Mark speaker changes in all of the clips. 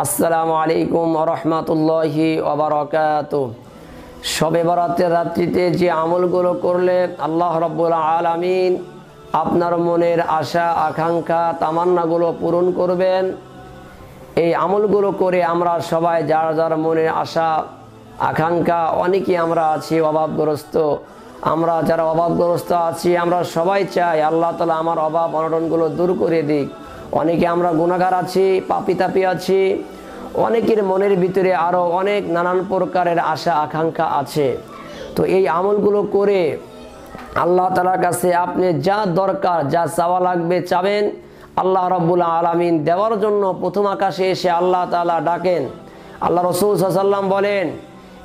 Speaker 1: আসসালামু আলাইকুম ওয়া রাহমাতুল্লাহি ওয়া বারাকাতুহু। শবে বরাতের রাত্রিতে যে আমলগুলো করলে আল্লাহ রাব্বুল আলামিন আপনার মনের আশা আকাঙ্ক্ষা তামান্নাগুলো পূরণ করবেন, এই আমলগুলো করে আমরা সবাই যার যার মনের আশা আকাঙ্ক্ষা, অনেকেই আমরা আছি অভাবগ্রস্ত, আমরা যারা অভাবগ্রস্ত আছি আমরা সবাই চাই আল্লাহ তাআলা আমার অভাব অনটনগুলো দূর করে দিক। অনেকে আমরা গুনাহগার আছি, পাপী তাপী আছি, অনেকের মনের ভিতরে আরও অনেক নানান প্রকারের আশা আকাঙ্ক্ষা আছে। তো এই আমলগুলো করে আল্লাহ তাআলার কাছে আপনি যা দরকার, যা চাওয়া লাগবে চাবেন, আল্লাহ রাব্বুল আলামিন দেওয়ার জন্য প্রথম আকাশে এসে আল্লাহ তাআলা ডাকেন। আল্লাহ রাসূল সাল্লাল্লাহু আলাইহি ওয়াসাল্লাম বলেন,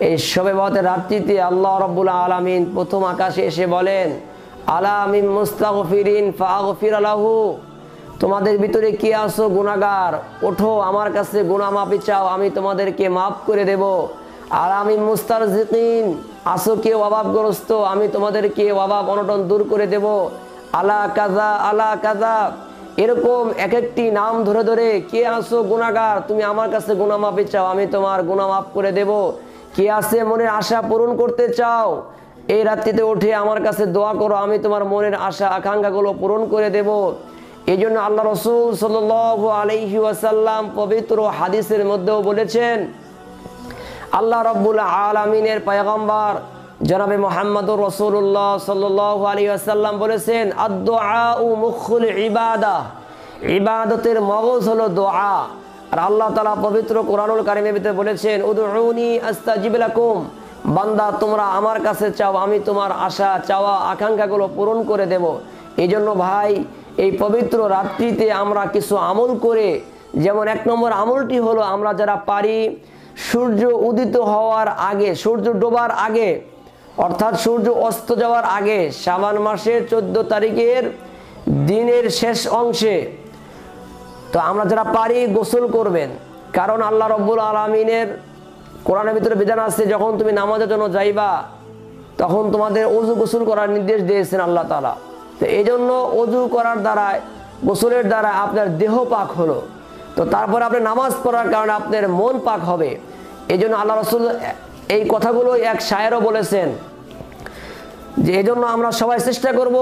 Speaker 1: এই শবে বরাতের রাত্রিতে আল্লাহ রাব্বুল আলামিন প্রথম আকাশে এসে বলেন, আলা মিন মুস্তাগফিরিন ফাগফির লাহু, তোমাদের ভিতরে কি আছো গুনাহগার, ওঠো আমার কাছে গুনাহ মাফি চাও, আমি তোমাদেরকে মাফ করে দেব। আর আমি মুস্তারজিকিন, আসো কেউ অভাবগ্রস্ত, আমি তোমাদেরকে অভাব অনটন দূর করে দেব। আলা কাজা আলা কাজা, এরকম এক একটি নাম ধরে ধরে, কে আসো গুনাহগার, তুমি আমার কাছে গুনাহ মাফি চাও, আমি তোমার গুনাহ মাফ করে দেব। কে আছে মনের আশা পূরণ করতে চাও, এই রাত্রিতে উঠে আমার কাছে দোয়া করো, আমি তোমার মনের আশা আকাঙ্ক্ষাগুলো পূরণ করে দেব। এই জন্য আল্লাহ রাসূল সাল্লাল্লাহু আলাইহি ওয়াসাল্লাম পবিত্র হাদিসের মধ্যেও বলেছেন, আল্লাহ রাব্বুল আলামিনের পয়গম্বর জনাবে মুহাম্মদুর রাসূলুল্লাহ সাল্লাল্লাহু আলাইহি ওয়াসাল্লাম বলেছেন, আদ-দুআউ মুখুল ইবাদাহ, ইবাদতের মগজ হলো দোয়া। আর আল্লাহ তাআলা পবিত্র কোরআনুল কারীমের ভিতরে বলেছেন, উদউনি আস্তাজিব লাকুম, বান্দা তোমরা আমার কাছে চাও, আমি তোমার আশা চাওয়া আকাঙ্ক্ষাগুলো পূরণ করে দেব। এই জন্য ভাই, এই পবিত্র রাত্রিতে আমরা কিছু আমল করে, যেমন এক নম্বর আমলটি হলো আমরা যারা পারি সূর্য উদিত হওয়ার আগে, সূর্য ডোবার আগে, অর্থাৎ সূর্য অস্ত যাওয়ার আগে শাবান মাসের 14 তারিখের দিনের শেষ অংশে, তো আমরা যারা পারি গোসল করবেন। কারণ আল্লাহ রাব্বুল আলামিনের কোরআনের ভিতরে বিধান আছে, যখন তুমি নামাজের জন্য যাইবা তখন তোমাদের ওযু গোসল করার নির্দেশ দিয়েছেন আল্লাহ তাআলা। তো এই জন্য ওযু করার দ্বারা, গোসলের দ্বারা আপনার দেহ পাক হলো, তো তারপরে আপনি নামাজ পড়ার কারণে আপনার মন পাক হবে। এই জন্য আল্লাহ রাসূল এই কথাগুলো এক শায়েরও বলেছেন যে এই জন্য আমরা সবাই চেষ্টা করব,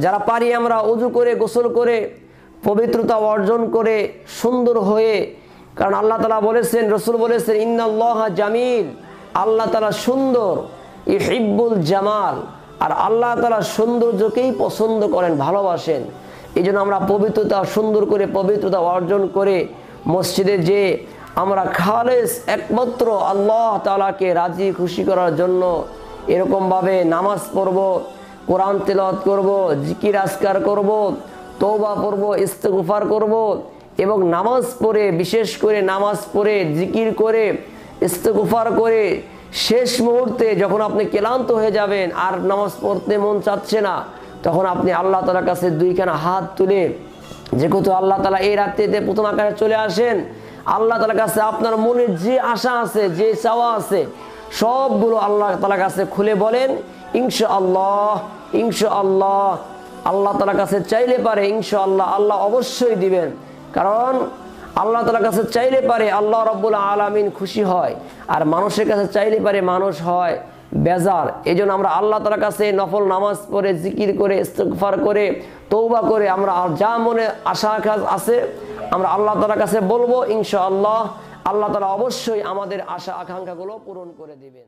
Speaker 1: যারা পারি আমরা ওযু করে গোসল করে পবিত্রতা অর্জন করে সুন্দর হয়ে, কারণ আল্লাহ তাআলা বলেছেন, রাসূল বলেছেন, ইন্নাল্লাহা জামিল, আল্লাহ তাআলা সুন্দর, ইউহিব্বুল জামাল, আর আল্লাহ তাআলা সৌন্দর্যকেই পছন্দ করেন, ভালোবাসেন। এই জন্য আমরা পবিত্রতা সুন্দর করে পবিত্রতা অর্জন করে মসজিদে যে আমরা খালেস একমাত্র আল্লাহ তাআলাকে রাজি খুশি করার জন্য এরকমভাবে নামাজ পড়ব, কোরআন তেলাওয়াত করব, জিকির আজকার করব, তওবা পড়ব, ইস্তেগফার করব, এবং নামাজ পড়ে, বিশেষ করে নামাজ পড়ে জিকির করে ইস্তেগফার করে শেষ মুহূর্তে যখন আপনি ক্লান্ত হয়ে যাবেন আর নামাজ পড়তে মন চাচ্ছে না, তখন আপনি আল্লাহ তাআলার কাছে দুইখানা হাত তুলে, যেহেতু আল্লাহ তাআলা এই রাত্রিতে প্রথম আকাশে চলে আসেন, আল্লাহ তাআলার কাছে আপনার মনের যে আশা আছে, যে চাওয়া আছে, সবগুলো আল্লাহ তাআলার কাছে খুলে বলেন, ইনশাআল্লাহ ইনশাআল্লাহ। আল্লাহ তাআলার কাছে চাইলে পারে ইনশাআল্লাহ আল্লাহ অবশ্যই দিবেন। কারণ আল্লাহ তাআলার কাছে চাইলে পারে আল্লাহ রাব্বুল আলামিন খুশি হয়, আর মানুষের কাছে চাইলে পারে মানুষ হয় বেজার। এই জন্য আমরা আল্লাহ তাআলার কাছে নফল নামাজ পড়ে, জিকির করে, ইস্তেগফার করে, তওবা করে, আমরা যা মনে আশা আছে আমরা আল্লাহ তাআলার কাছে বলবো, ইনশাআল্লাহ আল্লাহ তাআলা অবশ্যই আমাদের আশা আকাঙ্ক্ষাগুলো পূরণ করে দিবেন।